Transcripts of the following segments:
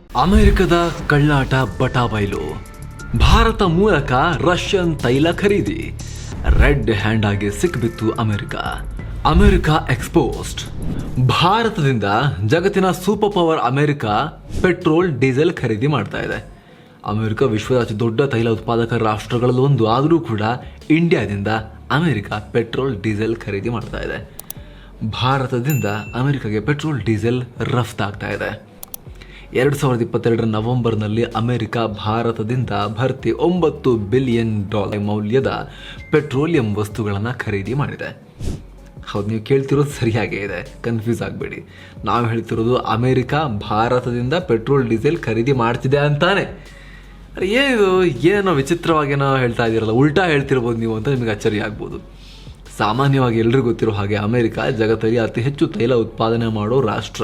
ಅಮೆರಿಕದ ಕಳ್ಳಾಟ ಬಟಾಬೈಲು. ಭಾರತ ಮೂಲಕ ರಷ್ಯನ್ ತೈಲ ಖರೀದಿ. ರೆಡ್ ಹ್ಯಾಂಡ್ ಆಗಿ ಸಿಕ್ಬಿತ್ತು ಅಮೆರಿಕ ಎಕ್ಸ್ಪೋಸ್ಡ್. ಭಾರತದಿಂದ ಜಗತ್ತಿನ super power America petrol diesel ಖರೀದಿ ಮಾಡ್ತಾ ಇದೆ. ಅಮೆರಿಕ ವಿಶ್ವದ ಅತಿ ದೊಡ್ಡ ತೈಲ ಉತ್ಪಾದಕ ರಾಷ್ಟ್ರಗಳಲ್ಲಿ ಒಂದು. ಆದರೂ ಕೂಡ ಇಂಡಿಯಾದಿಂದ ಅಮೆರಿಕ ಪೆಟ್ರೋಲ್ ಡೀಸೆಲ್ ಖರೀದಿ ಮಾಡ್ತಾ ಇದೆ. ಭಾರತದಿಂದ ಅಮೆರಿಕಗೆ ಪೆಟ್ರೋಲ್ ಡೀಸೆಲ್ ರಫ್ತಾಗ್ತಾ ಇದೆ. 2022 ನವೆಂಬರ್ನಲ್ಲಿ ಅಮೆರಿಕ ಭಾರತದಿಂದ ಭರ್ತಿ $9 ಬಿಲಿಯನ್ ಮೌಲ್ಯದ ಪೆಟ್ರೋಲಿಯಂ ವಸ್ತುಗಳನ್ನು ಖರೀದಿ ಮಾಡಿದೆ. ಹೌದು, ನೀವು ಕೇಳ್ತಿರೋದು ಸರಿಯಾಗೇ ಇದೆ, ಕನ್ಫ್ಯೂಸ್ ಆಗಬೇಡಿ. ನಾವು ಹೇಳ್ತಿರೋದು ಅಮೆರಿಕ ಭಾರತದಿಂದ ಪೆಟ್ರೋಲ್ ಡೀಸೆಲ್ ಖರೀದಿ ಮಾಡ್ತಿದೆ ಅಂತಾನೆ. ಏನಿದು, ಏನೋ ವಿಚಿತ್ರವಾಗೇನೋ ಹೇಳ್ತಾ ಇದ್ದೀರಲ್ಲ, ಉಲ್ಟಾ ಹೇಳ್ತಿರ್ಬೋದು ನೀವು ಅಂತ ನಿಮಗೆ ಅಚ್ಚರಿ ಆಗ್ಬೋದು. ಸಾಮಾನ್ಯವಾಗಿ ಎಲ್ರಿಗೂ ಗೊತ್ತಿರೋ ಹಾಗೆ ಅಮೆರಿಕ ಜಗತ್ತಲ್ಲಿ ಅತಿ ಹೆಚ್ಚು ತೈಲ ಉತ್ಪಾದನೆ ಮಾಡೋ ರಾಷ್ಟ್ರ.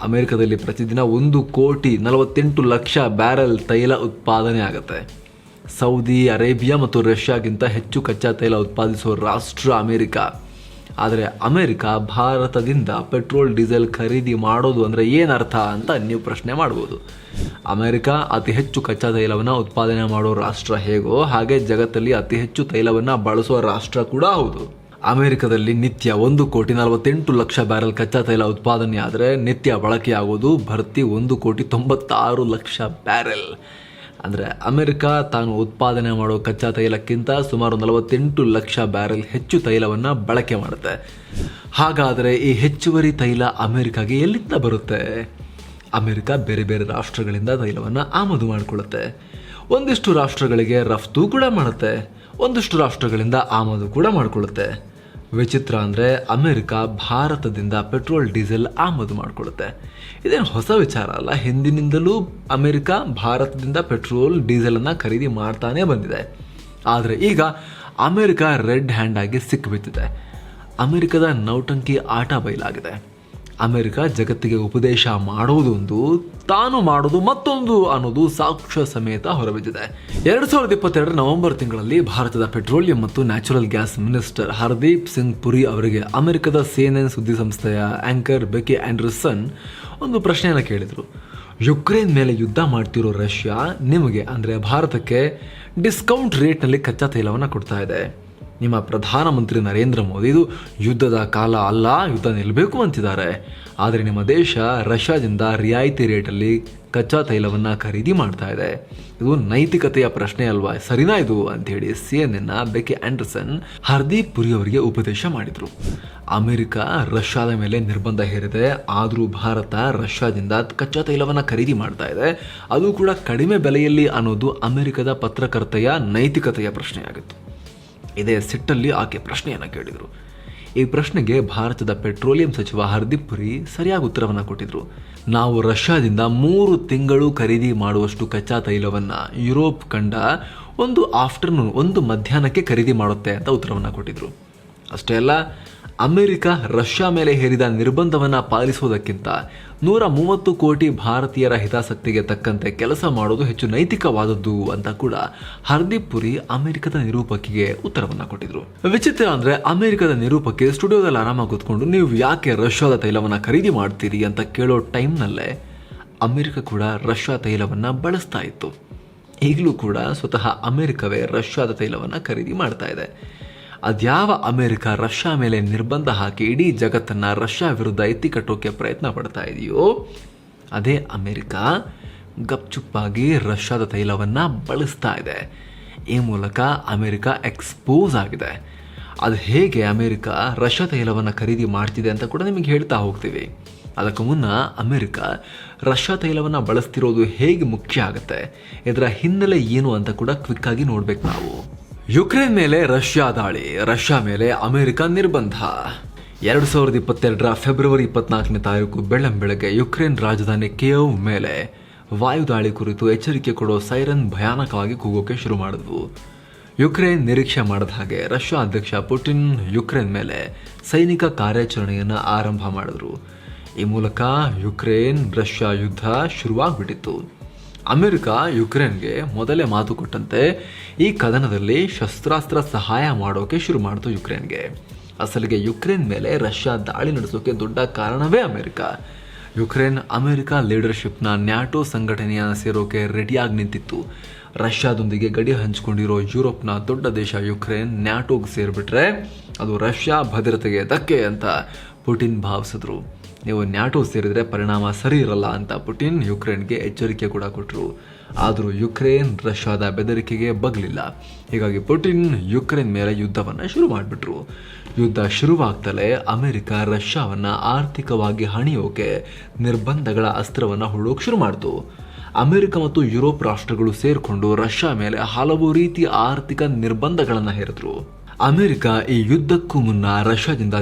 ಅಮೆರಿಕದಲ್ಲಿ ಪ್ರತಿದಿನ 1,48,00,000 ಬ್ಯಾರೆಲ್ ತೈಲ ಉತ್ಪಾದನೆ ಆಗುತ್ತೆ. ಸೌದಿ ಅರೇಬಿಯಾ ಮತ್ತು ರಷ್ಯಾಗಿಂತ ಹೆಚ್ಚು ಕಚ್ಚಾ ತೈಲ ಉತ್ಪಾದಿಸುವ ರಾಷ್ಟ್ರ ಅಮೆರಿಕ. ಆದರೆ ಅಮೆರಿಕ ಭಾರತದಿಂದ ಪೆಟ್ರೋಲ್ ಡೀಸೆಲ್ ಖರೀದಿ ಮಾಡೋದು ಅಂದರೆ ಏನರ್ಥ ಅಂತ ನೀವು ಪ್ರಶ್ನೆ ಮಾಡ್ಬೋದು. ಅಮೆರಿಕ ಅತಿ ಹೆಚ್ಚು ಕಚ್ಚಾ ತೈಲವನ್ನು ಉತ್ಪಾದನೆ ಮಾಡೋ ರಾಷ್ಟ್ರ ಹೇಗೋ ಹಾಗೆ ಜಗತ್ತಲ್ಲಿ ಅತಿ ಹೆಚ್ಚು ತೈಲವನ್ನು ಬಳಸುವ ರಾಷ್ಟ್ರ ಕೂಡ ಹೌದು. ಅಮೆರಿಕದಲ್ಲಿ ನಿತ್ಯ 1,48,00,000 ಬ್ಯಾರೆಲ್ ಕಚ್ಚಾ ತೈಲ ಉತ್ಪಾದನೆ ಆದರೆ ನಿತ್ಯ ಬಳಕೆಯಾಗೋದು ಭರ್ತಿ 1,96,00,000 ಬ್ಯಾರೆಲ್. ಅಂದರೆ ಅಮೆರಿಕ ತಾನು ಉತ್ಪಾದನೆ ಮಾಡೋ ಕಚ್ಚಾ ತೈಲಕ್ಕಿಂತ ಸುಮಾರು 48 ಲಕ್ಷ ಬ್ಯಾರೆಲ್ ಹೆಚ್ಚು ತೈಲವನ್ನು ಬಳಕೆ ಮಾಡುತ್ತೆ. ಹಾಗಾದರೆ ಈ ಹೆಚ್ಚುವರಿ ತೈಲ ಅಮೆರಿಕಾಗೆ ಎಲ್ಲಿಂದ ಬರುತ್ತೆ? ಅಮೆರಿಕ ಬೇರೆ ಬೇರೆ ರಾಷ್ಟ್ರಗಳಿಂದ ತೈಲವನ್ನು ಆಮದು ಮಾಡಿಕೊಳ್ಳುತ್ತೆ. ಒಂದಿಷ್ಟು ರಾಷ್ಟ್ರಗಳಿಗೆ ರಫ್ತು ಕೂಡ ಮಾಡುತ್ತೆ, ಒಂದಿಷ್ಟು ರಾಷ್ಟ್ರಗಳಿಂದ ಆಮದು ಕೂಡ ಮಾಡಿಕೊಳ್ಳುತ್ತೆ. ವಿಚಿತ್ರ ಅಂದರೆ ಅಮೆರಿಕ ಭಾರತದಿಂದ ಪೆಟ್ರೋಲ್ ಡೀಸೆಲ್ ಆಮದು ಮಾಡಿಕೊಳ್ಳುತ್ತೆ. ಇದೇನು ಹೊಸ ವಿಚಾರ ಅಲ್ಲ, ಹಿಂದಿನಿಂದಲೂ ಅಮೆರಿಕ ಭಾರತದಿಂದ ಪೆಟ್ರೋಲ್ ಡೀಸೆಲನ್ನು ಖರೀದಿ ಮಾಡ್ತಾನೇ ಬಂದಿದೆ. ಆದರೆ ಈಗ ಅಮೆರಿಕ ರೆಡ್ ಹ್ಯಾಂಡ್ ಆಗಿ ಸಿಕ್ಕಿಬಿದ್ದಿದೆ. ಅಮೆರಿಕದ ನೌಟಂಕಿ ಆಟ ಬಯಲಾಗಿದೆ. ಅಮೆರಿಕ ಜಗತ್ತಿಗೆ ಉಪದೇಶ ಮಾಡೋದೊಂದು, ತಾನು ಮಾಡೋದು ಮತ್ತೊಂದು ಅನ್ನೋದು ಸಾಕ್ಷ್ಯ ಸಮೇತ ಹೊರಬಿದ್ದಿದೆ. 2022 ನವೆಂಬರ್ ತಿಂಗಳಲ್ಲಿ ಭಾರತದ ಪೆಟ್ರೋಲಿಯಂ ಮತ್ತು natural gas minister Hardeep Singh Puri ಅವರಿಗೆ ಅಮೆರಿಕದ CNN ಸುದ್ದಿ ಸಂಸ್ಥೆಯ ಆಂಕರ್ ಬೆಕಿ ಆಂಡರ್ಸನ್ ಒಂದು ಪ್ರಶ್ನೆಯನ್ನು ಕೇಳಿದರು. ಯುಕ್ರೇನ್ ಮೇಲೆ ಯುದ್ಧ ಮಾಡ್ತಿರೋ ರಷ್ಯಾ ನಿಮಗೆ ಅಂದರೆ ಭಾರತಕ್ಕೆ ಡಿಸ್ಕೌಂಟ್ ರೇಟ್ನಲ್ಲಿ ಕಚ್ಚಾ ತೈಲವನ್ನು ಕೊಡ್ತಾ ಇದೆ. ನಿಮ್ಮ ಪ್ರಧಾನಮಂತ್ರಿ ನರೇಂದ್ರ ಮೋದಿ ಇದು ಯುದ್ಧದ ಕಾಲ ಅಲ್ಲ, ಯುದ್ಧ ನಿಲ್ಲಬೇಕು ಅಂತಿದ್ದಾರೆ. ಆದರೆ ನಿಮ್ಮ ದೇಶ ರಷ್ಯಾದಿಂದ ರಿಯಾಯಿತಿ ರೇಟಲ್ಲಿ ಕಚ್ಚಾ ತೈಲವನ್ನು ಖರೀದಿ ಮಾಡ್ತಾ ಇದೆ. ಇದು ನೈತಿಕತೆಯ ಪ್ರಶ್ನೆ ಅಲ್ವಾ, ಸರಿನಾ ಇದು ಅಂಥೇಳಿ CNN ಬೆಕಿ ಆಂಡರ್ಸನ್ ಹರ್ದೀಪ್ ಪುರಿ ಅವರಿಗೆ ಉಪದೇಶ ಮಾಡಿದರು. ಅಮೆರಿಕ ರಷ್ಯಾದ ಮೇಲೆ ನಿರ್ಬಂಧ ಹೇರಿದೆ, ಆದರೂ ಭಾರತ ರಷ್ಯಾದಿಂದ ಕಚ್ಚಾ ತೈಲವನ್ನು ಖರೀದಿ ಮಾಡ್ತಾ ಇದೆ, ಅದು ಕೂಡ ಕಡಿಮೆ ಬೆಲೆಯಲ್ಲಿ ಅನ್ನೋದು ಅಮೆರಿಕದ ಪತ್ರಕರ್ತೆಯ ನೈತಿಕತೆಯ ಪ್ರಶ್ನೆಯಾಗಿತ್ತು. ಇದೇ ಸಿಟ್ಟಲ್ಲಿ ಆಕೆ ಪ್ರಶ್ನೆಯನ್ನು ಕೇಳಿದರು. ಈ ಪ್ರಶ್ನೆಗೆ ಭಾರತದ ಪೆಟ್ರೋಲಿಯಂ ಸಚಿವ ಹರ್ದೀಪ್ ಪುರಿ ಸರಿಯಾಗಿ ಉತ್ತರವನ್ನು ಕೊಟ್ಟಿದ್ರು. ನಾವು ರಷ್ಯಾದಿಂದ 3 ತಿಂಗಳು ಖರೀದಿ ಮಾಡುವಷ್ಟು ಕಚ್ಚಾ ತೈಲವನ್ನು ಯುರೋಪ್ ಖಂಡ ಒಂದು ಮಧ್ಯಾಹ್ನಕ್ಕೆ ಖರೀದಿ ಮಾಡುತ್ತೆ ಅಂತ ಉತ್ತರವನ್ನು ಕೊಟ್ಟಿದ್ರು. ಅಷ್ಟೇ ಅಲ್ಲ, ಅಮೆರಿಕ ರಷ್ಯಾ ಮೇಲೆ ಹೇರಿದ ನಿರ್ಬಂಧವನ್ನು ಪಾಲಿಸುವುದಕ್ಕಿಂತ 130 ಕೋಟಿ ಭಾರತೀಯರ ಹಿತಾಸಕ್ತಿಗೆ ತಕ್ಕಂತೆ ಕೆಲಸ ಮಾಡೋದು ಹೆಚ್ಚು ನೈತಿಕವಾದದ್ದು ಅಂತ ಕೂಡ ಹರ್ದೀಪ್ ಪುರಿ ಅಮೆರಿಕದ ನಿರೂಪಕಿಗೆ ಉತ್ತರವನ್ನು ಕೊಟ್ಟಿದ್ರು. ವಿಚಿತ್ರ ಅಂದರೆ ಅಮೆರಿಕದ ನಿರೂಪಕಿ ಸ್ಟುಡಿಯೋದಲ್ಲಿ ಆರಾಮಾಗಿ ಕೂತ್ಕೊಂಡು ನೀವು ಯಾಕೆ ರಷ್ಯಾದ ತೈಲವನ್ನು ಖರೀದಿ ಮಾಡ್ತೀರಿ ಅಂತ ಕೇಳೋ ಟೈಮ್ನಲ್ಲೇ ಅಮೆರಿಕ ಕೂಡ ರಷ್ಯಾ ತೈಲವನ್ನು ಬಳಸ್ತಾ ಇತ್ತು. ಈಗಲೂ ಕೂಡ ಸ್ವತಃ ಅಮೆರಿಕವೇ ರಷ್ಯಾದ ತೈಲವನ್ನು ಖರೀದಿ ಮಾಡ್ತಾ ಇದೆ. ಅದ್ಯಾವ ಅಮೆರಿಕ ರಷ್ಯಾ ಮೇಲೆ ನಿರ್ಬಂಧ ಹಾಕಿ ಇಡೀ ಜಗತ್ತನ್ನು ರಷ್ಯಾ ವಿರುದ್ಧ ಎತ್ತಿಕಟ್ಟೋಕೆ ಪ್ರಯತ್ನ ಪಡ್ತಾ ಇದೆಯೋ ಅದೇ ಅಮೆರಿಕ ಗಪ್ಚುಪ್ಪಾಗಿ ರಷ್ಯಾದ ತೈಲವನ್ನು ಬಳಸ್ತಾ ಇದೆ. ಈ ಮೂಲಕ ಅಮೆರಿಕ ಎಕ್ಸ್ಪೋಸ್ ಆಗಿದೆ. ಅದು ಹೇಗೆ ಅಮೆರಿಕ ರಷ್ಯಾ ತೈಲವನ್ನು ಖರೀದಿ ಮಾಡ್ತಿದೆ ಅಂತ ಕೂಡ ನಿಮಗೆ ಹೇಳ್ತಾ ಹೋಗ್ತೀವಿ. ಅದಕ್ಕೂ ಮುನ್ನ ಅಮೆರಿಕ ರಷ್ಯಾ ತೈಲವನ್ನು ಬಳಸ್ತಿರೋದು ಹೇಗೆ ಮುಖ್ಯ ಆಗುತ್ತೆ, ಇದರ ಹಿನ್ನೆಲೆ ಏನು ಅಂತ ಕೂಡ ಕ್ವಿಕ್ಕಾಗಿ ನೋಡ್ಬೇಕು ನಾವು. ಯುಕ್ರೇನ್ ಮೇಲೆ ರಷ್ಯಾ ದಾಳಿ, ರಷ್ಯಾ ಮೇಲೆ ಅಮೆರಿಕ ನಿರ್ಬಂಧ. 2022 ಫೆಬ್ರವರಿ 24ನೇ ತಾರೀಕು ಬೆಳ್ಳಂಬೆಳಗ್ಗೆ ಯುಕ್ರೇನ್ ರಾಜಧಾನಿ ಕಿಯೇವ್ ಮೇಲೆ ವಾಯುದಾಳಿ ಕುರಿತು ಎಚ್ಚರಿಕೆ ಕೊಡೋ ಸೈರನ್ ಭಯಾನಕವಾಗಿ ಕೂಗೋಕೆ ಶುರು ಮಾಡಿದ್ವು. ಯುಕ್ರೇನ್ ನಿರೀಕ್ಷೆ ಮಾಡಿದ ಹಾಗೆ ರಷ್ಯಾ ಅಧ್ಯಕ್ಷ ಪುಟಿನ್ ಯುಕ್ರೇನ್ ಮೇಲೆ ಸೈನಿಕ ಕಾರ್ಯಾಚರಣೆಯನ್ನು ಆರಂಭ ಮಾಡಿದ್ರು. ಈ ಮೂಲಕ ಯುಕ್ರೇನ್ ರಷ್ಯಾ ಯುದ್ಧ ಶುರುವಾಗ್ಬಿಟ್ಟಿತ್ತು. ಅಮೆರಿಕ ಯುಕ್ರೇನ್ಗೆ ಮೊದಲೇ ಮಾತು ಕೊಟ್ಟಂತೆ ಈ ಕದನದಲ್ಲಿ ಶಸ್ತ್ರಾಸ್ತ್ರ ಸಹಾಯ ಮಾಡೋಕೆ ಶುರು ಮಾಡಿತು ಯುಕ್ರೇನ್ಗೆ. ಅಸಲಿಗೆ ಯುಕ್ರೇನ್ ಮೇಲೆ ರಷ್ಯಾ ದಾಳಿ ನಡೆಸೋಕೆ ದೊಡ್ಡ ಕಾರಣವೇ ಅಮೆರಿಕ. ಯುಕ್ರೇನ್ ಅಮೆರಿಕ ಲೀಡರ್ಶಿಪ್ನ ನ್ಯಾಟೋ ಸಂಘಟನೆಯ ಸೇರೋಕೆ ರೆಡಿಯಾಗಿ ನಿಂತಿತ್ತು. ರಷ್ಯಾದೊಂದಿಗೆ ಗಡಿ ಹಂಚಿಕೊಂಡಿರೋ ಯುರೋಪ್ನ ದೊಡ್ಡ ದೇಶ ಯುಕ್ರೇನ್ ನ್ಯಾಟೋಗೆ ಸೇರಿಬಿಟ್ರೆ ಅದು ರಷ್ಯಾ ಭದ್ರತೆಗೆ ಧಕ್ಕೆ ಅಂತ ಪುಟಿನ್ ಭಾವಿಸಿದ್ರು. ನೀವು ನ್ಯಾಟೋ ಸೇರಿದ್ರೆ ಪರಿಣಾಮ ಸರಿ ಇರಲ್ಲ ಅಂತ ಪುಟಿನ್ ಯುಕ್ರೇನ್ಗೆ ಎಚ್ಚರಿಕೆ ಕೂಡ ಕೊಟ್ಟರು. ಆದರೂ ಯುಕ್ರೇನ್ ರಷ್ಯಾದ ಬೆದರಿಕೆಗೆ ಬಗ್ಲಿಲ್ಲ. ಹೀಗಾಗಿ ಪುಟಿನ್ ಯುಕ್ರೇನ್ ಮೇಲೆ ಯುದ್ಧವನ್ನು ಶುರು ಮಾಡಿಬಿಟ್ರು. ಯುದ್ಧ ಶುರುವಾಗ್ತಲೇ ಅಮೆರಿಕ ರಷ್ಯಾವನ್ನು ಆರ್ಥಿಕವಾಗಿ ಹಣಿಯೋಕೆ ನಿರ್ಬಂಧಗಳ ಅಸ್ತ್ರವನ್ನು ಹೂಡೋಕೆ ಶುರು ಮಾಡಿತು. ಅಮೆರಿಕ ಮತ್ತು ಯುರೋಪ್ ರಾಷ್ಟ್ರಗಳು ಸೇರಿಕೊಂಡು ರಷ್ಯಾ ಮೇಲೆ ಹಲವು ರೀತಿಯ ಆರ್ಥಿಕ ನಿರ್ಬಂಧಗಳನ್ನು ಹೇರಿದ್ರು. ಅಮೆರಿಕ ಈ ಯುದ್ಧಕ್ಕೂ ಮುನ್ನ ರಷ್ಯಾದಿಂದ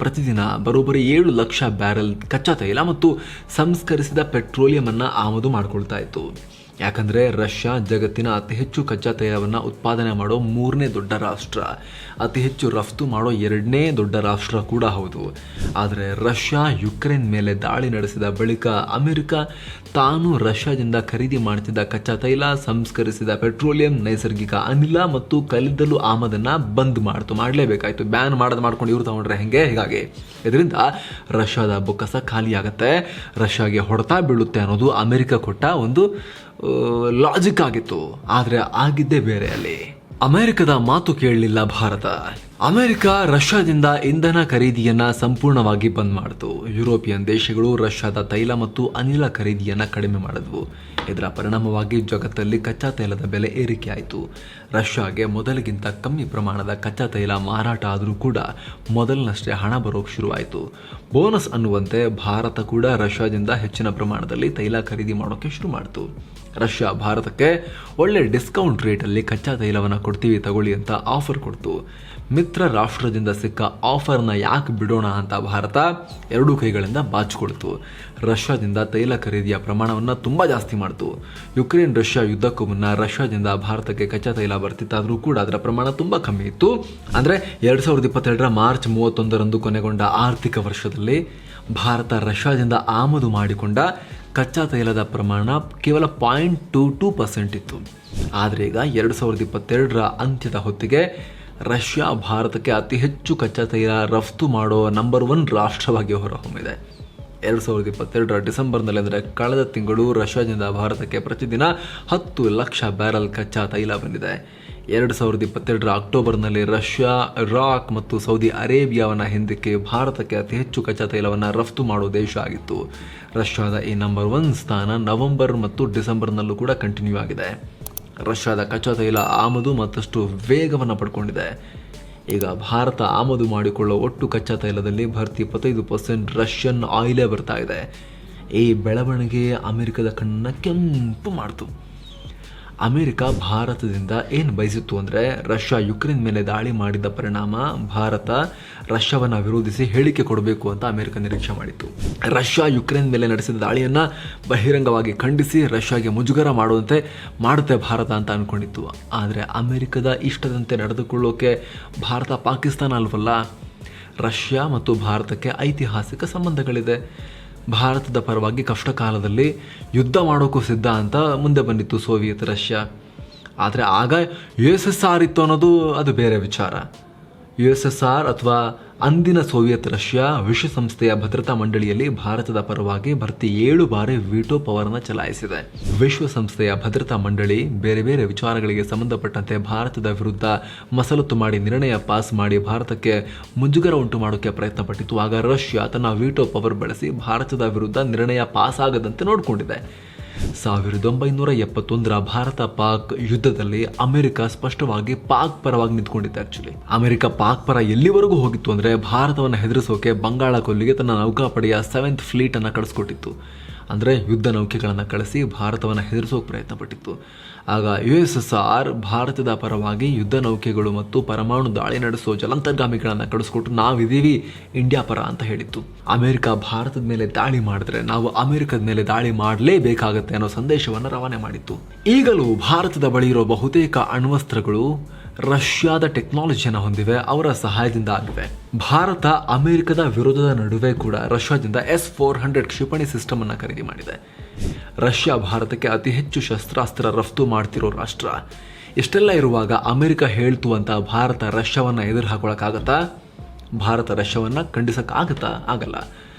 ಪ್ರತಿದಿನ ಬರೋಬ್ಬರಿ 7 ಲಕ್ಷ ಬ್ಯಾರೆಲ್ ಕಚ್ಚಾ ತೈಲ ಮತ್ತು ಸಂಸ್ಕರಿಸಿದ ಪೆಟ್ರೋಲಿಯಂ ಅನ್ನು ಆಮದು ಮಾಡಿಕೊಳ್ತಾ ಇತ್ತು. ಯಾಕಂದರೆ ರಷ್ಯಾ ಜಗತ್ತಿನ ಅತಿ ಹೆಚ್ಚು ಕಚ್ಚಾ ತೈಲವನ್ನು ಉತ್ಪಾದನೆ ಮಾಡೋ 3ನೇ ದೊಡ್ಡ ರಾಷ್ಟ್ರ, ಅತಿ ಹೆಚ್ಚು ರಫ್ತು ಮಾಡೋ 2ನೇ ದೊಡ್ಡ ರಾಷ್ಟ್ರ ಕೂಡ ಹೌದು. ಆದರೆ ರಷ್ಯಾ ಯುಕ್ರೇನ್ ಮೇಲೆ ದಾಳಿ ನಡೆಸಿದ ಬಳಿಕ ಅಮೆರಿಕ ತಾನು ರಷ್ಯಾದಿಂದ ಖರೀದಿ ಮಾಡ್ತಿದ್ದ ಕಚ್ಚಾ ತೈಲ, ಸಂಸ್ಕರಿಸಿದ ಪೆಟ್ರೋಲಿಯಂ, ನೈಸರ್ಗಿಕ ಅನಿಲ ಮತ್ತು ಕಲ್ಲಿದ್ದಲು ಆಮದನ್ನು ಬಂದ್ ಮಾಡಲೇಬೇಕಾಯಿತು. ಬ್ಯಾನ್ ಮಾಡ್ಕೊಂಡು ಇವ್ರು ತಗೊಂಡ್ರೆ ಹೀಗಾಗಿ ಇದರಿಂದ ರಷ್ಯಾದ ಬೊಕ್ಕಸ ಖಾಲಿಯಾಗತ್ತೆ, ರಷ್ಯಾಗೆ ಹೊಡೆತ ಬೀಳುತ್ತೆ ಅನ್ನೋದು ಅಮೆರಿಕ ಕೊಟ್ಟ ಒಂದು ಲಾಜಿಕ್ ಆಗಿತ್ತು. ಆದರೆ ಆಗಿದ್ದೇ ಬೇರೆ. ಅಲ್ಲಿ ಅಮೆರಿಕದ ಮಾತು ಕೇಳಲಿಲ್ಲ ಭಾರತ. ಅಮೆರಿಕ ರಷ್ಯಾದಿಂದ ಇಂಧನ ಖರೀದಿಯನ್ನ ಸಂಪೂರ್ಣವಾಗಿ ಬಂದ್ ಮಾಡಿತು. ಯುರೋಪಿಯನ್ ದೇಶಗಳು ರಷ್ಯಾದ ತೈಲ ಮತ್ತು ಅನಿಲ ಖರೀದಿಯನ್ನ ಕಡಿಮೆ ಮಾಡಿದ್ವು. ಇದರ ಪರಿಣಾಮವಾಗಿ ಜಗತ್ತಲ್ಲಿ ಕಚ್ಚಾ ತೈಲದ ಬೆಲೆ ಏರಿಕೆ ಆಯಿತು. ರಷ್ಯಾಗೆ ಮೊದಲಿಗಿಂತ ಕಮ್ಮಿ ಪ್ರಮಾಣದ ಕಚ್ಚಾ ತೈಲ ಮಾರಾಟ ಆದರೂ ಕೂಡ ಮೊದಲಿನಷ್ಟೇ ಹಣ ಬರೋಕ್ಕೆ ಶುರುವಾಯಿತು. ಬೋನಸ್ ಅನ್ನುವಂತೆ ಭಾರತ ಕೂಡ ರಷ್ಯಾದಿಂದ ಹೆಚ್ಚಿನ ಪ್ರಮಾಣದಲ್ಲಿ ತೈಲ ಖರೀದಿ ಮಾಡೋಕ್ಕೆ ಶುರು ಮಾಡಿತು. ರಷ್ಯಾ ಭಾರತಕ್ಕೆ ಒಳ್ಳೆ ಡಿಸ್ಕೌಂಟ್ ರೇಟಲ್ಲಿ ಕಚ್ಚಾ ತೈಲವನ್ನು ಕೊಡ್ತೀವಿ ತಗೊಳ್ಳಿ ಅಂತ ಆಫರ್ ಕೊಡ್ತು. ಮಿತ್ರ ರಾಷ್ಟ್ರದಿಂದ ಸಿಕ್ಕ ಆಫರ್ನ ಯಾಕೆ ಬಿಡೋಣ ಅಂತ ಭಾರತ 2 ಕೈಗಳಿಂದ ಬಾಚಿಕೊಳ್ತು. ರಷ್ಯಾದಿಂದ ತೈಲ ಖರೀದಿಯ ಪ್ರಮಾಣವನ್ನು ತುಂಬ ಜಾಸ್ತಿ ಮಾಡ್ತು. ಯುಕ್ರೇನ್ ರಷ್ಯಾ ಯುದ್ಧಕ್ಕೂ ಮುನ್ನ ರಷ್ಯಾದಿಂದ ಭಾರತಕ್ಕೆ ಕಚ್ಚಾ ತೈಲ ಬರ್ತಿತ್ತಾದರೂ ಕೂಡ ಅದರ ಪ್ರಮಾಣ ತುಂಬ ಕಮ್ಮಿ ಇತ್ತು. ಅಂದರೆ 2022ರ ಮಾರ್ಚ್ 31ರಂದು ಕೊನೆಗೊಂಡ ಆರ್ಥಿಕ ವರ್ಷದಲ್ಲಿ ಭಾರತ ರಷ್ಯಾದಿಂದ ಆಮದು ಮಾಡಿಕೊಂಡ ಕಚ್ಚಾ ತೈಲದ ಪ್ರಮಾಣ ಕೇವಲ 0.22% ಇತ್ತು. ಆದರೆ ಈಗ 2022ರ ಅಂತ್ಯದ ಹೊತ್ತಿಗೆ ರಷ್ಯಾ ಭಾರತಕ್ಕೆ ಅತಿ ಹೆಚ್ಚು ಕಚ್ಚಾ ತೈಲ ರಫ್ತು ಮಾಡೋ ನಂಬರ್ 1 ರಾಷ್ಟ್ರವಾಗಿ ಹೊರಹೊಮ್ಮಿದೆ. 2022ರ ಡಿಸೆಂಬರ್ನಲ್ಲಿ, ಅಂದರೆ ಕಳೆದ ತಿಂಗಳು, ರಷ್ಯಾದಿಂದ ಭಾರತಕ್ಕೆ ಪ್ರತಿದಿನ 10 ಲಕ್ಷ ಬ್ಯಾರಲ್ ಕಚ್ಚಾ ತೈಲ ಬಂದಿದೆ. 2022ರ ಅಕ್ಟೋಬರ್ನಲ್ಲಿ ರಷ್ಯಾ, ಇರಾಕ್ ಮತ್ತು ಸೌದಿ ಅರೇಬಿಯಾವನ್ನು ಹಿಂದಕ್ಕೆ ಭಾರತಕ್ಕೆ ಅತಿ ಹೆಚ್ಚು ಕಚ್ಚಾ ತೈಲವನ್ನು ರಫ್ತು ಮಾಡೋ ದೇಶ ಆಗಿತ್ತು. ರಷ್ಯಾದ ಈ ನಂಬರ್ 1 ಸ್ಥಾನ ನವೆಂಬರ್ ಮತ್ತು ಡಿಸೆಂಬರ್ನಲ್ಲೂ ಕೂಡ ಕಂಟಿನ್ಯೂ ಆಗಿದೆ. ರಷ್ಯಾದ ಕಚ್ಚಾ ತೈಲ ಆಮದು ಮತ್ತಷ್ಟು ವೇಗವನ್ನು ಪಡ್ಕೊಂಡಿದೆ. ಈಗ ಭಾರತ ಆಮದು ಮಾಡಿಕೊಳ್ಳೋ ಒಟ್ಟು ಕಚ್ಚಾ ತೈಲದಲ್ಲಿ ಭರ್ತಿ 25% ರಷ್ಯನ್ ಆಯಿಲೇ ಬರ್ತಾ ಇದೆ. ಈ ಬೆಳವಣಿಗೆ ಅಮೆರಿಕದ ಕಣ್ಣನ್ನು ಕೆಂಪು ಮಾಡ್ತು. ಅಮೆರಿಕ ಭಾರತದಿಂದ ಏನು ಬಯಸಿತ್ತು ಅಂದರೆ, ರಷ್ಯಾ ಯುಕ್ರೇನ್ ಮೇಲೆ ದಾಳಿ ಮಾಡಿದ ಪರಿಣಾಮ ಭಾರತ ರಷ್ಯಾವನ್ನು ವಿರೋಧಿಸಿ ಹೇಳಿಕೆ ಕೊಡಬೇಕು ಅಂತ ಅಮೆರಿಕ ನಿರೀಕ್ಷೆ ಮಾಡಿತ್ತು. ರಷ್ಯಾ ಯುಕ್ರೇನ್ ಮೇಲೆ ನಡೆಸಿದ ದಾಳಿಯನ್ನು ಬಹಿರಂಗವಾಗಿ ಖಂಡಿಸಿ ರಷ್ಯಾಗೆ ಮುಜುಗರ ಮಾಡುತ್ತೆ ಭಾರತ ಅಂತ ಅಂದ್ಕೊಂಡಿತ್ತು. ಆದರೆ ಅಮೆರಿಕದ ಇಷ್ಟದಂತೆ ನಡೆದುಕೊಳ್ಳೋಕೆ ಭಾರತ ಪಾಕಿಸ್ತಾನ ಅಲ್ವಲ್ಲ. ರಷ್ಯಾ ಮತ್ತು ಭಾರತಕ್ಕೆ ಐತಿಹಾಸಿಕ ಸಂಬಂಧಗಳಿದೆ. ಭಾರತದ ಪರವಾಗಿ ಕಷ್ಟ ಕಾಲದಲ್ಲಿ ಯುದ್ಧ ಮಾಡೋಕ್ಕೂ ಸಿದ್ಧ ಅಂತ ಮುಂದೆ ಬಂದಿತ್ತು ಸೋವಿಯತ್ ರಷ್ಯಾ. ಆದರೆ ಆಗ USSR ಇತ್ತು ಅನ್ನೋದು ಅದು ಬೇರೆ ವಿಚಾರ. USSR ಅಥವಾ ಅಂದಿನ ಸೋವಿಯತ್ ರಷ್ಯಾ ವಿಶ್ವಸಂಸ್ಥೆಯ ಭದ್ರತಾ ಮಂಡಳಿಯಲ್ಲಿ ಭಾರತದ ಪರವಾಗಿ ಭರ್ತಿ 7 ಬಾರಿ ವಿಟೋ ಪವರ್ನ ಚಲಾಯಿಸಿದೆ. ವಿಶ್ವಸಂಸ್ಥೆಯ ಭದ್ರತಾ ಮಂಡಳಿ ಬೇರೆ ಬೇರೆ ವಿಚಾರಗಳಿಗೆ ಸಂಬಂಧಪಟ್ಟಂತೆ ಭಾರತದ ವಿರುದ್ಧ ಮಸಲತ್ತು ಮಾಡಿ ನಿರ್ಣಯ ಪಾಸ್ ಮಾಡಿ ಭಾರತಕ್ಕೆ ಮುಜುಗರ ಉಂಟು ಮಾಡೋಕ್ಕೆ ಪ್ರಯತ್ನ ಪಟ್ಟಿತ್ತು. ಆಗ ರಷ್ಯಾ ತನ್ನ ವಿಟೋ ಪವರ್ ಬಳಸಿ ಭಾರತದ ವಿರುದ್ಧ ನಿರ್ಣಯ ಪಾಸ್ ಆಗದಂತೆ ನೋಡಿಕೊಂಡಿದೆ. 1971ರ ಭಾರತ ಪಾಕ್ ಯುದ್ಧದಲ್ಲಿ ಅಮೆರಿಕ ಸ್ಪಷ್ಟವಾಗಿ ಪಾಕ್ ಪರವಾಗಿ ನಿಂತ್ಕೊಂಡಿತ್ತು. ಆಕ್ಚುಲಿ ಅಮೆರಿಕ ಪಾಕ್ ಪರ ಎಲ್ಲಿವರೆಗೂ ಹೋಗಿತ್ತು ಅಂದರೆ, ಭಾರತವನ್ನು ಹೆದರಿಸೋಕೆ ಬಂಗಾಳ ಕೊಲ್ಲಿಗೆ ತನ್ನ ನೌಕಾಪಡೆಯ 7th ಫ್ಲೀಟ್ ಅನ್ನು ಕಳಿಸ್ಕೊಟ್ಟಿತ್ತು. ಅಂದರೆ ಯುದ್ಧ ನೌಕೆಗಳನ್ನು ಕಳಿಸಿ ಭಾರತವನ್ನು ಹೆದರಿಸೋಕೆ ಪ್ರಯತ್ನ ಪಟ್ಟಿತ್ತು. ಆಗ USSR ಭಾರತದ ಪರವಾಗಿ ಯುದ್ಧ ನೌಕೆಗಳು ಮತ್ತು ಪರಮಾಣು ದಾಳಿ ನಡೆಸೋ ಜಲಾಂತರ್ಗಾಮಿಗಳನ್ನು ಕಳಿಸ್ಕೊಟ್ಟು ನಾವಿದ್ದೀವಿ ಇಂಡಿಯಾ ಪರ ಅಂತ ಹೇಳಿತ್ತು. ಅಮೆರಿಕ ಭಾರತದ ಮೇಲೆ ದಾಳಿ ಮಾಡಿದ್ರೆ ನಾವು ಅಮೆರಿಕದ ಮೇಲೆ ದಾಳಿ ಮಾಡಲೇಬೇಕಾಗತ್ತೆ ಅನ್ನೋ ಸಂದೇಶವನ್ನು ರವಾನೆ ಮಾಡಿತ್ತು. ಈಗಲೂ ಭಾರತದ ಬಳಿ ಇರೋ ಬಹುತೇಕ ಅಣ್ವಸ್ತ್ರಗಳು ರಷ್ಯಾದ ಟೆಕ್ನಾಲಜಿಯನ್ನು ಹೊಂದಿವೆ, ಅವರ ಸಹಾಯದಿಂದ ಆಗಿವೆ. ಭಾರತ ಅಮೆರಿಕದ ವಿರೋಧದ ನಡುವೆ ಕೂಡ ರಷ್ಯಾದಿಂದ S-400 ಕ್ಷಿಪಣಿ ಸಿಸ್ಟಮ್ ಅನ್ನು ಖರೀದಿ ಮಾಡಿದೆ. ರಷ್ಯಾ ಭಾರತಕ್ಕೆ ಅತಿ ಹೆಚ್ಚು ಶಸ್ತ್ರಾಸ್ತ್ರ ರಫ್ತು ಮಾಡ್ತಿರೋ ರಾಷ್ಟ್ರ. ಇಷ್ಟೆಲ್ಲ ಇರುವಾಗ ಅಮೆರಿಕ ಹೇಳ್ತು ಅಂತ ಭಾರತ ರಷ್ಯಾವನ್ನು ಎದುರು ಹಾಕೊಳ್ಳೋಕ್ಕಾಗತ್ತಾ? ಭಾರತ ರಷ್ಯಾವನ್ನು ಖಂಡಿಸೋಕ್ಕಾಗತ್ತಾ? ಆಗಲ್ಲ.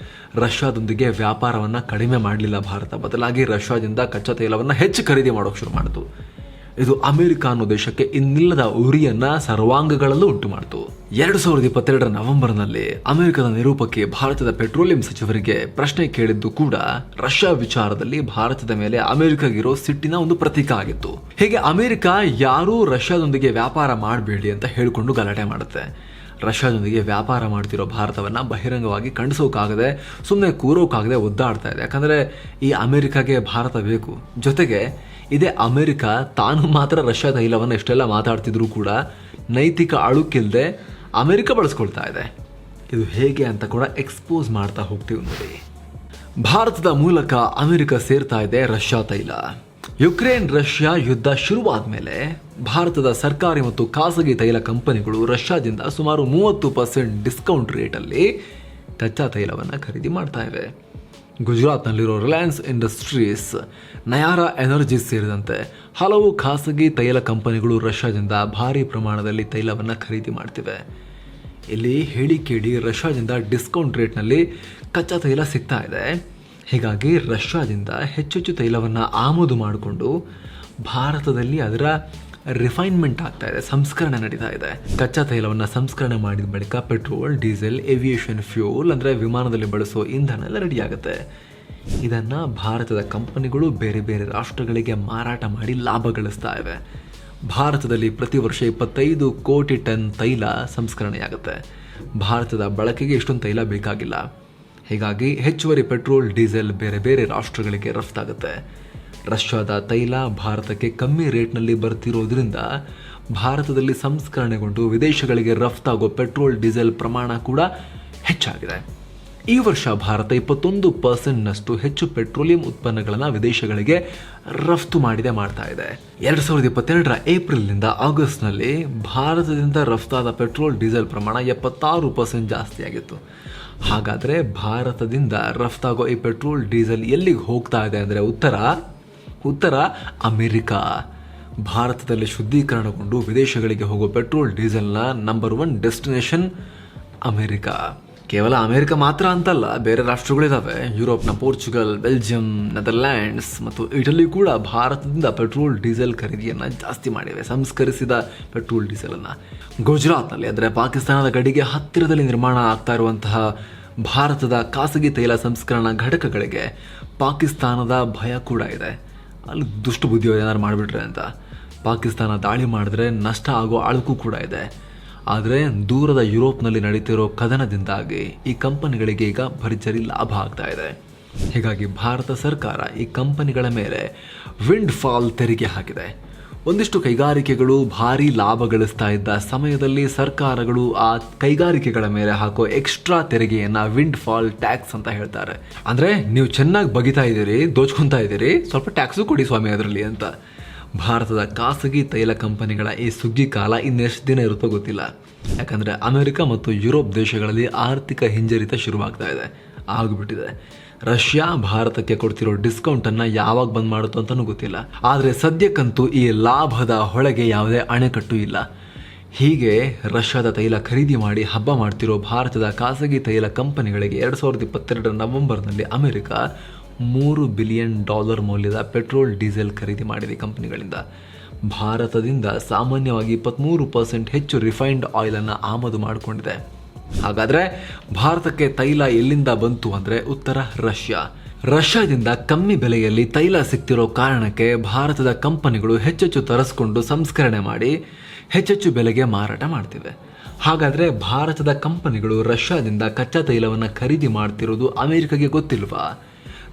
ರಷ್ಯಾದೊಂದಿಗೆ ವ್ಯಾಪಾರವನ್ನು ಕಡಿಮೆ ಮಾಡಲಿಲ್ಲ ಭಾರತ. ಬದಲಾಗಿ ರಷ್ಯಾದಿಂದ ಕಚ್ಚಾ ತೈಲವನ್ನು ಹೆಚ್ಚು ಖರೀದಿ ಮಾಡೋಕೆ ಶುರು ಮಾಡಿತು. ಇದು ಅಮೆರಿಕ ಅನ್ನೋ ದೇಶಕ್ಕೆ ಇನ್ನಿಲ್ಲದ ಉರಿಯನ್ನ ಸರ್ವಾಂಗಗಳಲ್ಲೂ ಉಂಟು ಮಾಡಿತು. 2022 ನವೆಂಬರ್ನಲ್ಲಿ ಅಮೆರಿಕದ ನಿರೂಪಕಿ ಭಾರತದ ಪೆಟ್ರೋಲಿಯಂ ಸಚಿವರಿಗೆ ಪ್ರಶ್ನೆ ಕೇಳಿದ್ದು ಕೂಡ ರಷ್ಯಾ ವಿಚಾರದಲ್ಲಿ ಭಾರತದ ಮೇಲೆ ಅಮೆರಿಕಗಿರೋ ಸಿಟ್ಟಿನ ಒಂದು ಪ್ರತೀಕ ಆಗಿತ್ತು. ಹೀಗೆ ಅಮೆರಿಕ ಯಾರೂ ರಷ್ಯಾದೊಂದಿಗೆ ವ್ಯಾಪಾರ ಮಾಡಬೇಡಿ ಅಂತ ಹೇಳಿಕೊಂಡು ಗಲಾಟೆ ಮಾಡುತ್ತೆ. ರಷ್ಯಾದೊಂದಿಗೆ ವ್ಯಾಪಾರ ಮಾಡ್ತಿರೋ ಭಾರತವನ್ನು ಬಹಿರಂಗವಾಗಿ ಖಂಡಿಸೋಕ್ಕಾಗದೆ, ಸುಮ್ಮನೆ ಕೂರೋಕ್ಕಾಗದೆ ಒದ್ದಾಡ್ತಾ ಇದೆ. ಯಾಕಂದರೆ ಈ ಅಮೆರಿಕಾಗೆ ಭಾರತ ಬೇಕು. ಜೊತೆಗೆ ಇದೇ ಅಮೆರಿಕ ತಾನು ಮಾತ್ರ ರಷ್ಯಾ ತೈಲವನ್ನು ಎಷ್ಟೆಲ್ಲ ಮಾತಾಡ್ತಿದ್ರು ಕೂಡ ನೈತಿಕ ಅಳುಕಿಲ್ಲದೆ ಅಮೆರಿಕ ಬಳಸ್ಕೊಳ್ತಾ ಇದೆ. ಇದು ಹೇಗೆ ಅಂತ ಕೂಡ ಎಕ್ಸ್ಪೋಸ್ ಮಾಡ್ತಾ ಹೋಗ್ತೀವಿ ನೋಡಿ. ಭಾರತದ ಮೂಲಕ ಅಮೆರಿಕ ಸೇರ್ತಾ ಇದೆ ರಷ್ಯಾ ತೈಲ. ಯುಕ್ರೇನ್ ರಷ್ಯಾ ಯುದ್ಧ ಶುರುವಾದ ಮೇಲೆ ಭಾರತದ ಸರ್ಕಾರಿ ಮತ್ತು ಖಾಸಗಿ ತೈಲ ಕಂಪನಿಗಳು ರಷ್ಯಾದಿಂದ ಸುಮಾರು 30% ಡಿಸ್ಕೌಂಟ್ ರೇಟಲ್ಲಿ ಕಚ್ಚಾ ತೈಲವನ್ನು ಖರೀದಿ ಮಾಡ್ತಾ ಇವೆ. ಗುಜರಾತ್ನಲ್ಲಿರೋ ರಿಲಯನ್ಸ್ ಇಂಡಸ್ಟ್ರೀಸ್, ನಯಾರಾ ಎನರ್ಜೀಸ್ ಸೇರಿದಂತೆ ಹಲವು ಖಾಸಗಿ ತೈಲ ಕಂಪನಿಗಳು ರಷ್ಯಾದಿಂದ ಭಾರಿ ಪ್ರಮಾಣದಲ್ಲಿ ತೈಲವನ್ನು ಖರೀದಿ ಮಾಡ್ತಿವೆ. ಇಲ್ಲಿ ಹೇಳಿ ಕೇಳಿ ರಷ್ಯಾದಿಂದ ಡಿಸ್ಕೌಂಟ್ ರೇಟ್ನಲ್ಲಿ ಕಚ್ಚಾ ತೈಲ ಸಿಗ್ತಾ ಇದೆ. ಹೀಗಾಗಿ ರಷ್ಯಾದಿಂದ ಹೆಚ್ಚೆಚ್ಚು ತೈಲವನ್ನು ಆಮದು ಮಾಡಿಕೊಂಡು ಭಾರತದಲ್ಲಿ ಅದರ ರಿಫೈನ್ಮೆಂಟ್ ಆಗ್ತಾ ಇದೆ, ಸಂಸ್ಕರಣೆ ನಡೀತಾ ಇದೆ. ಕಚ್ಚಾ ತೈಲವನ್ನು ಸಂಸ್ಕರಣೆ ಮಾಡಿದ ಬಳಿಕ ಪೆಟ್ರೋಲ್, ಡೀಸೆಲ್, ಏವಿಯೇಷನ್ ಫ್ಯೂಲ್ ಅಂದರೆ ವಿಮಾನದಲ್ಲಿ ಬಳಸೋ ಇಂಧನ ಎಲ್ಲ ರೆಡಿ ಆಗುತ್ತೆ. ಇದನ್ನು ಭಾರತದ ಕಂಪನಿಗಳು ಬೇರೆ ಬೇರೆ ರಾಷ್ಟ್ರಗಳಿಗೆ ಮಾರಾಟ ಮಾಡಿ ಲಾಭ ಗಳಿಸ್ತಾ ಇವೆ. ಭಾರತದಲ್ಲಿ ಪ್ರತಿ ವರ್ಷ 25 ಕೋಟಿ ಟನ್ ತೈಲ ಸಂಸ್ಕರಣೆಯಾಗುತ್ತೆ. ಭಾರತದ ಬಳಕೆಗೆ ಇಷ್ಟೊಂದು ತೈಲ ಬೇಕಾಗಿಲ್ಲ. ಹೀಗಾಗಿ ಹೆಚ್ಚುವರಿ ಪೆಟ್ರೋಲ್, ಡೀಸೆಲ್ ಬೇರೆ ಬೇರೆ ರಾಷ್ಟ್ರಗಳಿಗೆ ರಫ್ತಾಗುತ್ತೆ. ರಷ್ಯಾದ ತೈಲ ಭಾರತಕ್ಕೆ ಕಮ್ಮಿ ರೇಟ್ನಲ್ಲಿ ಬರ್ತಿರೋದ್ರಿಂದ ಭಾರತದಲ್ಲಿ ಸಂಸ್ಕರಣೆಗೊಂಡು ವಿದೇಶಗಳಿಗೆ ರಫ್ತಾಗೋ ಪೆಟ್ರೋಲ್, ಡೀಸೆಲ್ ಪ್ರಮಾಣ ಕೂಡ ಹೆಚ್ಚಾಗಿದೆ. ಈ ವರ್ಷ ಭಾರತ 21%ನಷ್ಟು ಹೆಚ್ಚು ಪೆಟ್ರೋಲಿಯಂ ಉತ್ಪನ್ನಗಳನ್ನು ವಿದೇಶಗಳಿಗೆ ರಫ್ತು ಮಾಡ್ತಾ ಇದೆ. 2022 ಏಪ್ರಿಲ್ನಿಂದ ಆಗಸ್ಟ್ನಲ್ಲಿ ಭಾರತದಿಂದ ರಫ್ತಾದ ಪೆಟ್ರೋಲ್, ಡೀಸೆಲ್ ಪ್ರಮಾಣ 76% ಜಾಸ್ತಿಯಾಗಿತ್ತು. ಹಾಗಾದರೆ ಭಾರತದಿಂದ ರಫ್ತಾಗೋ ಈ ಪೆಟ್ರೋಲ್, ಡೀಸೆಲ್ ಎಲ್ಲಿಗೆ ಹೋಗ್ತಾ ಇದೆ ಅಂದರೆ ಉತ್ತರ ಅಮೆರಿಕ. ಭಾರತದಲ್ಲಿ ಶುದ್ಧೀಕರಣಗೊಂಡು ವಿದೇಶಗಳಿಗೆ ಹೋಗೋ ಪೆಟ್ರೋಲ್, ಡೀಸೆಲ್ನ ನಂಬರ್ 1 ಡೆಸ್ಟಿನೇಷನ್ ಅಮೆರಿಕ. ಕೇವಲ ಅಮೆರಿಕ ಮಾತ್ರ ಅಂತಲ್ಲ, ಬೇರೆ ರಾಷ್ಟ್ರಗಳಿದ್ದಾವೆ. ಯುರೋಪ್ನ ಪೋರ್ಚುಗಲ್, ಬೆಲ್ಜಿಯಂ, ನೆದರ್ಲ್ಯಾಂಡ್ಸ್ ಮತ್ತು ಇಟಲಿ ಕೂಡ ಭಾರತದಿಂದ ಪೆಟ್ರೋಲ್, ಡೀಸೆಲ್ ಖರೀದಿಯನ್ನು ಜಾಸ್ತಿ ಮಾಡಿವೆ, ಸಂಸ್ಕರಿಸಿದ ಪೆಟ್ರೋಲ್, ಡೀಸೆಲನ್ನು. ಗುಜರಾತ್ನಲ್ಲಿ ಅಂದರೆ ಪಾಕಿಸ್ತಾನದ ಗಡಿಗೆ ಹತ್ತಿರದಲ್ಲಿ ನಿರ್ಮಾಣ ಆಗ್ತಾ ಇರುವಂತಹ ಭಾರತದ ಖಾಸಗಿ ತೈಲ ಸಂಸ್ಕರಣಾ ಘಟಕಗಳಿಗೆ ಪಾಕಿಸ್ತಾನದ ಭಯ ಕೂಡ ಇದೆ. ಅಲ್ಲಿ ದುಷ್ಟು ಬುದ್ಧಿಯೋ ಏನಾದ್ರು ಮಾಡಿಬಿಟ್ರೆ ಅಂತ. ಪಾಕಿಸ್ತಾನ ದಾಳಿ ಮಾಡಿದ್ರೆ ನಷ್ಟ ಆಗೋ ಅಳುಕು ಕೂಡ ಇದೆ. ಆದರೆ ದೂರದ ಯುರೋಪ್ನಲ್ಲಿ ನಡೀತಿರೋ ಕದನದಿಂದಾಗಿ ಈ ಕಂಪನಿಗಳಿಗೆ ಈಗ ಭರ್ಜರಿ ಲಾಭ ಆಗ್ತಾ ಇದೆ. ಹೀಗಾಗಿ ಭಾರತ ಸರ್ಕಾರ ಈ ಕಂಪನಿಗಳ ಮೇಲೆ ವಿಂಡ್ ಫಾಲ್ ತೆರಿಗೆ ಹಾಕಿದೆ. ಒಂದಿಷ್ಟು ಕೈಗಾರಿಕೆಗಳು ಭಾರಿ ಲಾಭ ಗಳಿಸ್ತಾ ಇದ್ದ ಸಮಯದಲ್ಲಿ ಸರ್ಕಾರಗಳು ಆ ಕೈಗಾರಿಕೆಗಳ ಮೇಲೆ ಹಾಕೋ ಎಕ್ಸ್ಟ್ರಾ ತೆರಿಗೆಯನ್ನು ವಿಂಡ್ ಫಾಲ್ ಟ್ಯಾಕ್ಸ್ ಅಂತ ಹೇಳ್ತಾರೆ. ಅಂದರೆ ನೀವು ಚೆನ್ನಾಗಿ ಬಗಿತಾ ಇದ್ದೀರಿ, ದೋಚ್ಕೊತಾ ಇದ್ದೀರಿ, ಸ್ವಲ್ಪ ಟ್ಯಾಕ್ಸು ಕೊಡಿ ಸ್ವಾಮಿ ಅದರಲ್ಲಿ ಅಂತ. ಭಾರತದ ಖಾಸಗಿ ತೈಲ ಕಂಪನಿಗಳ ಈ ಸುಗ್ಗಿ ಕಾಲ ಇನ್ನೆಷ್ಟು ದಿನ ಇರುತ್ತೋ ಗೊತ್ತಿಲ್ಲ. ಯಾಕಂದರೆ ಅಮೆರಿಕ ಮತ್ತು ಯುರೋಪ್ ದೇಶಗಳಲ್ಲಿ ಆರ್ಥಿಕ ಹಿಂಜರಿತ ಶುರುವಾಗ್ತಾ ಇದೆ, ಆಗಿಬಿಟ್ಟಿದೆ. ರಷ್ಯಾ ಭಾರತಕ್ಕೆ ಕೊಡ್ತಿರೋ ಡಿಸ್ಕೌಂಟನ್ನು ಯಾವಾಗ ಬಂದ್ ಮಾಡುತ್ತೋ ಅಂತಲೂ ಗೊತ್ತಿಲ್ಲ. ಆದರೆ ಸದ್ಯಕ್ಕಂತೂ ಈ ಲಾಭದ ಹೊಳೆಗೆ ಯಾವುದೇ ಅಣೆಕಟ್ಟು ಇಲ್ಲ. ಹೀಗೆ ರಷ್ಯಾದ ತೈಲ ಖರೀದಿ ಮಾಡಿ ಹಬ್ಬ ಮಾಡ್ತಿರೋ ಭಾರತದ ಖಾಸಗಿ ತೈಲ ಕಂಪನಿಗಳಿಗೆ 2022 ನವೆಂಬರ್ನಲ್ಲಿ ಅಮೆರಿಕ $3 ಬಿಲಿಯನ್ ಮೌಲ್ಯದ ಪೆಟ್ರೋಲ್, ಡೀಸೆಲ್ ಖರೀದಿ ಮಾಡಿದೆ ಕಂಪನಿಗಳಿಂದ. ಭಾರತದಿಂದ ಸಾಮಾನ್ಯವಾಗಿ 23% ಹೆಚ್ಚು ರಿಫೈನ್ಡ್ ಆಯಿಲನ್ನು ಆಮದು ಮಾಡಿಕೊಂಡಿದೆ. ಹಾಗಾದರೆ ಭಾರತಕ್ಕೆ ತೈಲ ಎಲ್ಲಿಂದ ಬಂತು ಅಂದರೆ ಉತ್ತರ ರಷ್ಯಾದಿಂದ ಕಮ್ಮಿ ಬೆಲೆಯಲ್ಲಿ ತೈಲ ಸಿಗ್ತಿರೋ ಕಾರಣಕ್ಕೆ ಭಾರತದ ಕಂಪನಿಗಳು ಹೆಚ್ಚೆಚ್ಚು ತರಿಸ್ಕೊಂಡು ಸಂಸ್ಕರಣೆ ಮಾಡಿ ಹೆಚ್ಚೆಚ್ಚು ಬೆಲೆಗೆ ಮಾರಾಟ ಮಾಡ್ತಿವೆ. ಹಾಗಾದರೆ ಭಾರತದ ಕಂಪನಿಗಳು ರಷ್ಯಾದಿಂದ ಕಚ್ಚಾ ತೈಲವನ್ನು ಖರೀದಿ ಮಾಡ್ತಿರೋದು ಅಮೆರಿಕಗೆ ಗೊತ್ತಿಲ್ವಾ?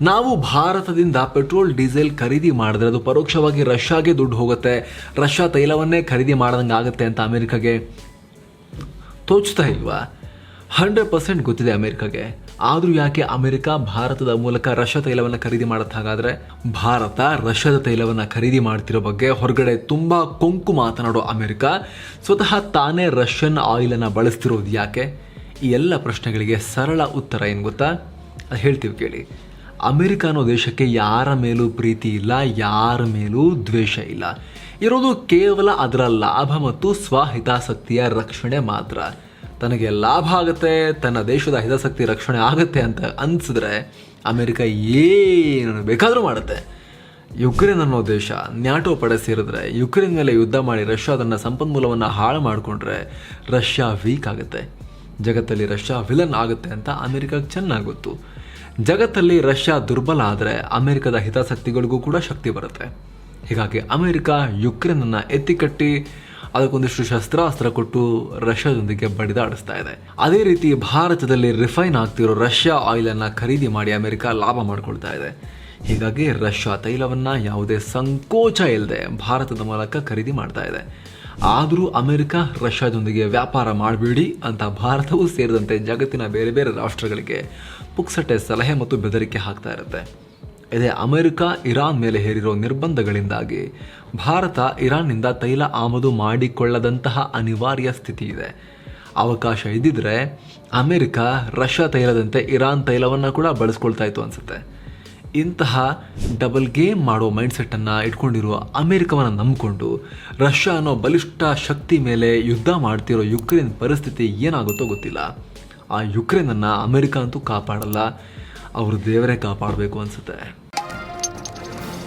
ನಾವು ಭಾರತದಿಂದ ಪೆಟ್ರೋಲ್, ಡೀಸೆಲ್ ಖರೀದಿ ಮಾಡಿದ್ರೆ ಅದು ಪರೋಕ್ಷವಾಗಿ ರಷ್ಯಾಗೆ ದುಡ್ಡು ಹೋಗುತ್ತೆ, ರಷ್ಯಾ ತೈಲವನ್ನೇ ಖರೀದಿ ಮಾಡ್ದಂಗೆ ಆಗುತ್ತೆ ಅಂತ ಅಮೆರಿಕಾಗೆ ತೋಚ್ತಾ ಇಲ್ವಾ? 100% ಗೊತ್ತಿದೆ ಅಮೆರಿಕಾಗೆ. ಆದರೂ ಯಾಕೆ ಅಮೆರಿಕ ಭಾರತದ ಮೂಲಕ ರಷ್ಯಾ ತೈಲವನ್ನು ಖರೀದಿ ಮಾಡುತ್ತೆ? ಹಾಗಾದರೆ ಭಾರತ ರಷ್ಯಾದ ತೈಲವನ್ನು ಖರೀದಿ ಮಾಡ್ತಿರೋ ಬಗ್ಗೆ ಹೊರಗಡೆ ತುಂಬ ಕೊಂಕು ಮಾತನಾಡೋ ಅಮೆರಿಕ ಸ್ವತಃ ತಾನೇ ರಷ್ಯನ್ ಆಯಿಲನ್ನು ಬಳಸ್ತಿರೋದು ಯಾಕೆ? ಈ ಎಲ್ಲ ಪ್ರಶ್ನೆಗಳಿಗೆ ಸರಳ ಉತ್ತರ ಏನು ಗೊತ್ತಾ? ಅದು ಹೇಳ್ತೀವಿ ಕೇಳಿ. ಅಮೆರಿಕ ಅನ್ನೋ ದೇಶಕ್ಕೆ ಯಾರ ಮೇಲೂ ಪ್ರೀತಿ ಇಲ್ಲ, ಯಾರ ಮೇಲೂ ದ್ವೇಷ ಇಲ್ಲ. ಇರೋದು ಕೇವಲ ಅದರ ಲಾಭ ಮತ್ತು ಸ್ವಹಿತಾಸಕ್ತಿಯ ರಕ್ಷಣೆ ಮಾತ್ರ. ತನಗೆ ಲಾಭ ಆಗುತ್ತೆ, ತನ್ನ ದೇಶದ ಹಿತಾಸಕ್ತಿ ರಕ್ಷಣೆ ಆಗುತ್ತೆ ಅಂತ ಅನಿಸಿದ್ರೆ ಅಮೆರಿಕ ಏನು ಬೇಕಾದರೂ ಮಾಡುತ್ತೆ. ಯುಕ್ರೇನ್ ಅನ್ನೋ ದೇಶ ನ್ಯಾಟೋ ಪಡೆ ಸೇರಿದ್ರೆ, ಯುಕ್ರೇನ್ ಮೇಲೆ ಯುದ್ಧ ಮಾಡಿ ರಷ್ಯಾ ತನ್ನ ಸಂಪನ್ಮೂಲವನ್ನು ಹಾಳು ಮಾಡಿಕೊಂಡ್ರೆ ರಷ್ಯಾ ವೀಕ್ ಆಗುತ್ತೆ. ಜಗತ್ತಲ್ಲಿ ರಷ್ಯಾ ವಿಲನ್ ಆಗುತ್ತೆ ಅಂತ ಅಮೆರಿಕಕ್ಕೆ ಚೆನ್ನಾಗಿ ಗೊತ್ತು. ಜಗತ್ತಲ್ಲಿ ರಷ್ಯಾ ದುರ್ಬಲ ಆದರೆ ಅಮೆರಿಕದ ಹಿತಾಸಕ್ತಿಗಳಿಗೂ ಕೂಡ ಶಕ್ತಿ ಬರುತ್ತೆ. ಹೀಗಾಗಿ ಅಮೆರಿಕ ಯುಕ್ರೇನನ್ನು ಎತ್ತಿಕಟ್ಟಿ ಅದಕ್ಕೊಂದಿಷ್ಟು ಶಸ್ತ್ರಾಸ್ತ್ರ ಕೊಟ್ಟು ರಷ್ಯಾದೊಂದಿಗೆ ಬಡಿದಾಡಿಸ್ತಾ ಇದೆ. ಅದೇ ರೀತಿ ಭಾರತದಲ್ಲಿ ರಿಫೈನ್ ಆಗ್ತಿರೋ ರಷ್ಯಾ ಆಯಿಲನ್ನು ಖರೀದಿ ಮಾಡಿ ಅಮೆರಿಕ ಲಾಭ ಮಾಡ್ಕೊಳ್ತಾ ಇದೆ. ಹೀಗಾಗಿ ರಷ್ಯಾ ತೈಲವನ್ನು ಯಾವುದೇ ಸಂಕೋಚ ಇಲ್ಲದೆ ಭಾರತದ ಮೂಲಕ ಖರೀದಿ ಮಾಡ್ತಾ ಇದೆ. ಆದರೂ ಅಮೆರಿಕ ರಷ್ಯಾದೊಂದಿಗೆ ವ್ಯಾಪಾರ ಮಾಡಬೇಡಿ ಅಂತ ಭಾರತವೂ ಸೇರಿದಂತೆ ಜಗತ್ತಿನ ಬೇರೆ ಬೇರೆ ರಾಷ್ಟ್ರಗಳಿಗೆ ಪುಕ್ಸಟೆ ಸಲಹೆ ಮತ್ತು ಬೆದರಿಕೆ ಹಾಕ್ತಾ ಇರುತ್ತೆ. ಇದೇ ಅಮೆರಿಕ ಇರಾನ್ ಮೇಲೆ ಹೇರಿರೋ ನಿರ್ಬಂಧಗಳಿಂದಾಗಿ ಭಾರತ ಇರಾನ್ನಿಂದ ತೈಲ ಆಮದು ಮಾಡಿಕೊಳ್ಳದಂತಹ ಅನಿವಾರ್ಯ ಸ್ಥಿತಿ ಇದೆ. ಅವಕಾಶ ಇದ್ದಿದ್ರೆ ಅಮೆರಿಕ ರಷ್ಯಾ ತೈಲದಂತೆ ಇರಾನ್ ತೈಲವನ್ನು ಕೂಡ ಬಳಸ್ಕೊಳ್ತಾ ಇತ್ತು ಅನಿಸುತ್ತೆ. ಇಂತಹ ಡಬಲ್ ಗೇಮ್ ಮಾಡೋ ಮೈಂಡ್ಸೆಟ್ಟನ್ನು ಇಟ್ಕೊಂಡಿರುವ ಅಮೆರಿಕವನ್ನು ನಂಬಿಕೊಂಡು ರಷ್ಯಾ ಅನ್ನೋ ಬಲಿಷ್ಠ ಶಕ್ತಿ ಮೇಲೆ ಯುದ್ಧ ಮಾಡ್ತಿರೋ ಯುಕ್ರೇನ್ ಪರಿಸ್ಥಿತಿ ಏನಾಗುತ್ತೋ ಗೊತ್ತಿಲ್ಲ. ಆ ಯುಕ್ರೇನನ್ನು ಅಮೆರಿಕ ಅಂತೂ ಕಾಪಾಡಲ್ಲ, ಅವರು ದೇವರೇ ಕಾಪಾಡಬೇಕು ಅನಿಸುತ್ತೆ.